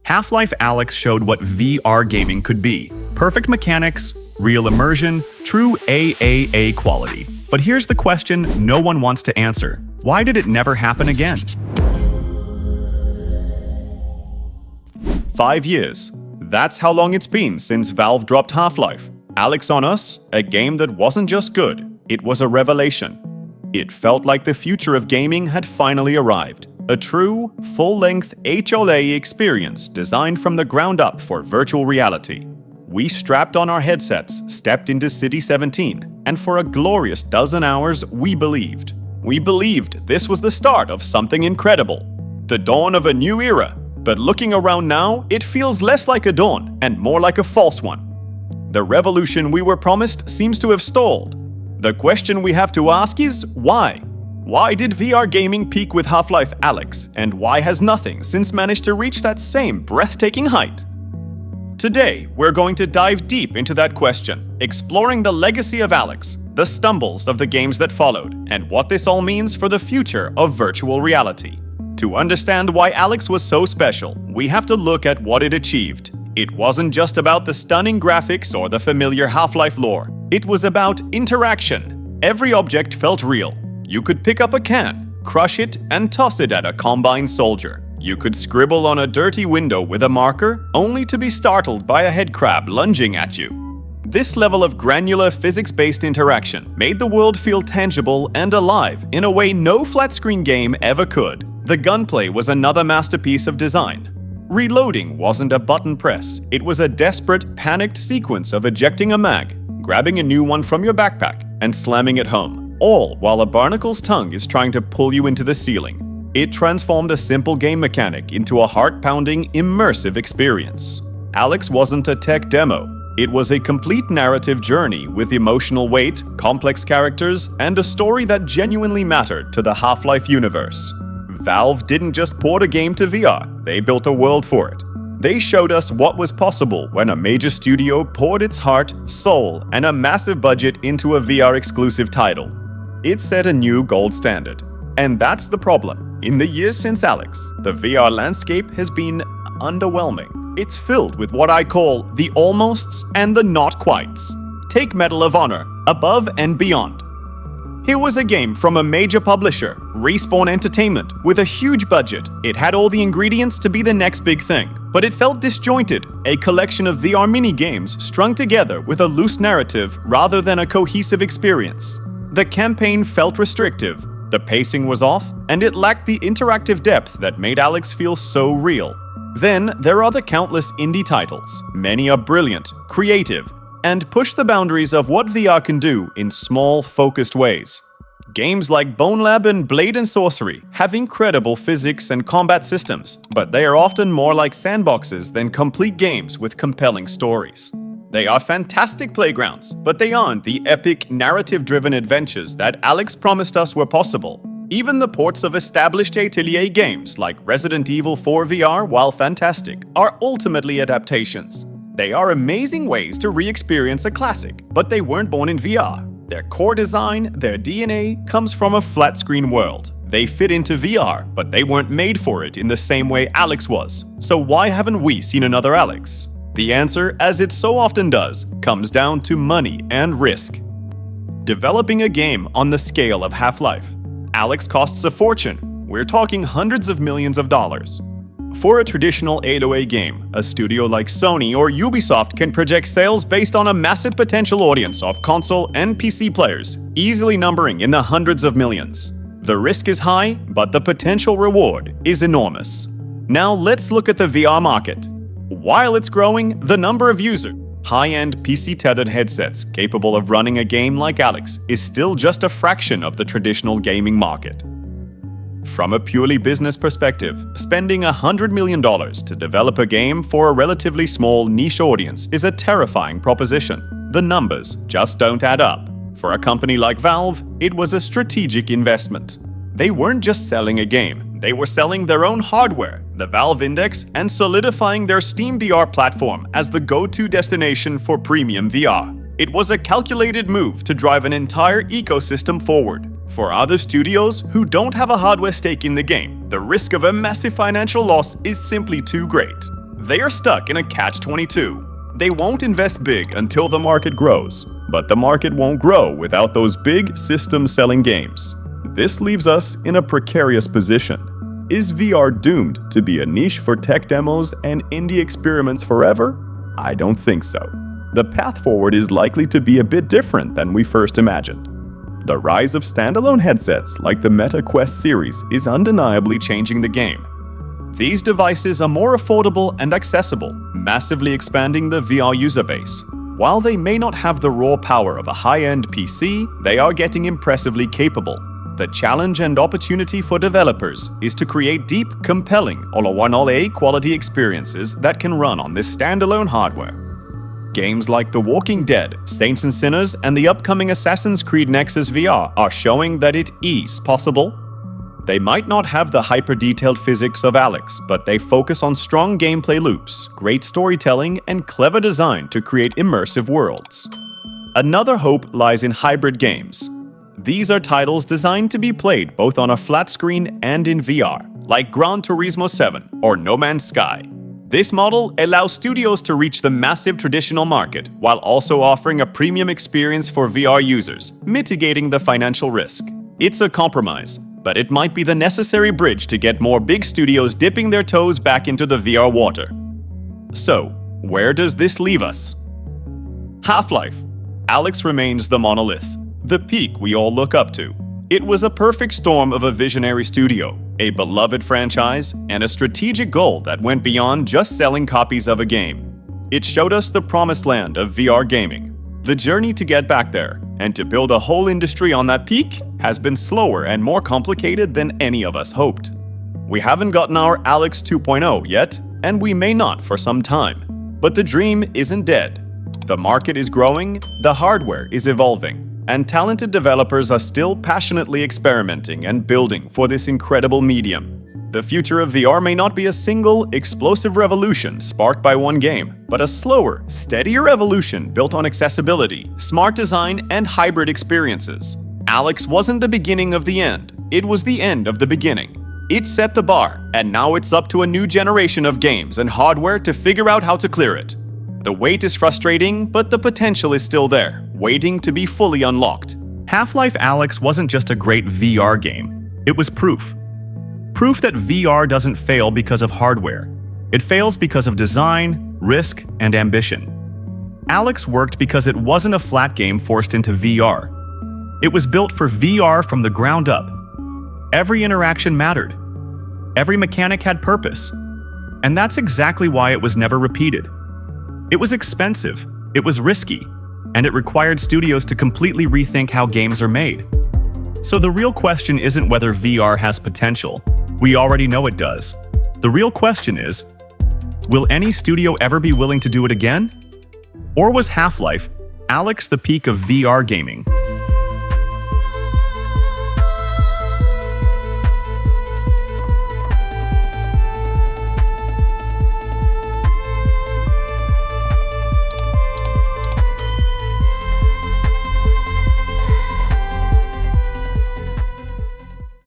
Half-Life Alyx showed what VR gaming could be. Perfect mechanics, real immersion, true AAA quality. But here's the question no one wants to answer. Why did it never happen again? 5 years. That's how long it's been since Valve dropped Half-Life. Alyx on Us, a game that wasn't just good, it was a revelation. It felt like the future of gaming had finally arrived. A true, full-length AAA experience designed from the ground up for virtual reality. We strapped on our headsets, stepped into City 17, and for a glorious dozen hours, we believed. We believed this was the start of something incredible. The dawn of a new era. But looking around now, it feels less like a dawn and more like a false one. The revolution we were promised seems to have stalled. The question we have to ask is, why? Why did VR gaming peak with Half-Life Alyx, and why has nothing since managed to reach that same breathtaking height? Today, we're going to dive deep into that question, exploring the legacy of Alyx, the stumbles of the games that followed, and what this all means for the future of virtual reality. To understand why Alyx was so special, we have to look at what it achieved. It wasn't just about the stunning graphics or the familiar Half-Life lore. It was about interaction. Every object felt real. You could pick up a can, crush it, and toss it at a Combine soldier. You could scribble on a dirty window with a marker, only to be startled by a headcrab lunging at you. This level of granular physics-based interaction made the world feel tangible and alive in a way no flat-screen game ever could. The gunplay was another masterpiece of design. Reloading wasn't a button press, it was a desperate, panicked sequence of ejecting a mag, grabbing a new one from your backpack, and slamming it home. All while a barnacle's tongue is trying to pull you into the ceiling. It transformed a simple game mechanic into a heart-pounding, immersive experience. Alyx wasn't a tech demo. It was a complete narrative journey with emotional weight, complex characters, and a story that genuinely mattered to the Half-Life universe. Valve didn't just port a game to VR, they built a world for it. They showed us what was possible when a major studio poured its heart, soul, and a massive budget into a VR-exclusive title. It set a new gold standard. And that's the problem. In the years since Alyx, the VR landscape has been underwhelming. It's filled with what I call the almosts and the not quites. Take Medal of Honor, Above and Beyond. Here was a game from a major publisher, Respawn Entertainment, with a huge budget. It had all the ingredients to be the next big thing, but it felt disjointed, a collection of VR mini-games strung together with a loose narrative rather than a cohesive experience. The campaign felt restrictive, the pacing was off, and it lacked the interactive depth that made Alyx feel so real. Then there are the countless indie titles. Many are brilliant, creative, and push the boundaries of what VR can do in small, focused ways. Games like BONELAB and Blade and Sorcery have incredible physics and combat systems, but they are often more like sandboxes than complete games with compelling stories. They are fantastic playgrounds, but they aren't the epic, narrative-driven adventures that Alyx promised us were possible. Even the ports of established AAA games like Resident Evil 4 VR, while fantastic, are ultimately adaptations. They are amazing ways to re-experience a classic, but they weren't born in VR. Their core design, their DNA, comes from a flat-screen world. They fit into VR, but they weren't made for it in the same way Alyx was. So why haven't we seen another Alyx? The answer, as it so often does, comes down to money and risk. Developing a game on the scale of Half-Life. Alyx costs a fortune. We're talking hundreds of millions of dollars. For a traditional AAA game, a studio like Sony or Ubisoft can project sales based on a massive potential audience of console and PC players, easily numbering in the hundreds of millions. The risk is high, but the potential reward is enormous. Now let's look at the VR market. While it's growing, the number of users, high-end PC-tethered headsets capable of running a game like Alyx is still just a fraction of the traditional gaming market. From a purely business perspective, spending $100 million to develop a game for a relatively small niche audience is a terrifying proposition. The numbers just don't add up. For a company like Valve, it was a strategic investment. They weren't just selling a game, they were selling their own hardware, the Valve Index, and solidifying their Steam VR platform as the go-to destination for premium VR. It was a calculated move to drive an entire ecosystem forward. For other studios who don't have a hardware stake in the game, the risk of a massive financial loss is simply too great. They are stuck in a catch-22. They won't invest big until the market grows, but the market won't grow without those big system-selling games. This leaves us in a precarious position. Is VR doomed to be a niche for tech demos and indie experiments forever? I don't think so. The path forward is likely to be a bit different than we first imagined. The rise of standalone headsets like the Meta Quest series is undeniably changing the game. These devices are more affordable and accessible, massively expanding the VR user base. While they may not have the raw power of a high-end PC, they are getting impressively capable. The challenge and opportunity for developers is to create deep, compelling, all-in-all quality experiences that can run on this standalone hardware. Games like The Walking Dead, Saints and Sinners, and the upcoming Assassin's Creed Nexus VR are showing that it is possible. They might not have the hyper-detailed physics of Alyx, but they focus on strong gameplay loops, great storytelling, and clever design to create immersive worlds. Another hope lies in hybrid games. These are titles designed to be played both on a flat screen and in VR, like Gran Turismo 7 or No Man's Sky. This model allows studios to reach the massive traditional market while also offering a premium experience for VR users, mitigating the financial risk. It's a compromise, but it might be the necessary bridge to get more big studios dipping their toes back into the VR water. So, where does this leave us? Half-Life. Alyx remains the monolith, the peak we all look up to. It was a perfect storm of a visionary studio, a beloved franchise, and a strategic goal that went beyond just selling copies of a game. It showed us the promised land of VR gaming. The journey to get back there, and to build a whole industry on that peak, has been slower and more complicated than any of us hoped. We haven't gotten our Alyx 2.0 yet, and we may not for some time. But the dream isn't dead. The market is growing, the hardware is evolving, and talented developers are still passionately experimenting and building for this incredible medium. The future of VR may not be a single, explosive revolution sparked by one game, but a slower, steadier evolution built on accessibility, smart design, and hybrid experiences. Alyx wasn't the beginning of the end, it was the end of the beginning. It set the bar, and now it's up to a new generation of games and hardware to figure out how to clear it. The wait is frustrating, but the potential is still there, waiting to be fully unlocked. Half-Life Alyx wasn't just a great VR game, it was proof. Proof that VR doesn't fail because of hardware. It fails because of design, risk, and ambition. Alyx worked because it wasn't a flat game forced into VR. It was built for VR from the ground up. Every interaction mattered. Every mechanic had purpose. And that's exactly why it was never repeated. It was expensive, it was risky, and it required studios to completely rethink how games are made. So the real question isn't whether VR has potential. We already know it does. The real question is, will any studio ever be willing to do it again? Or was Half-Life Alyx the peak of VR gaming?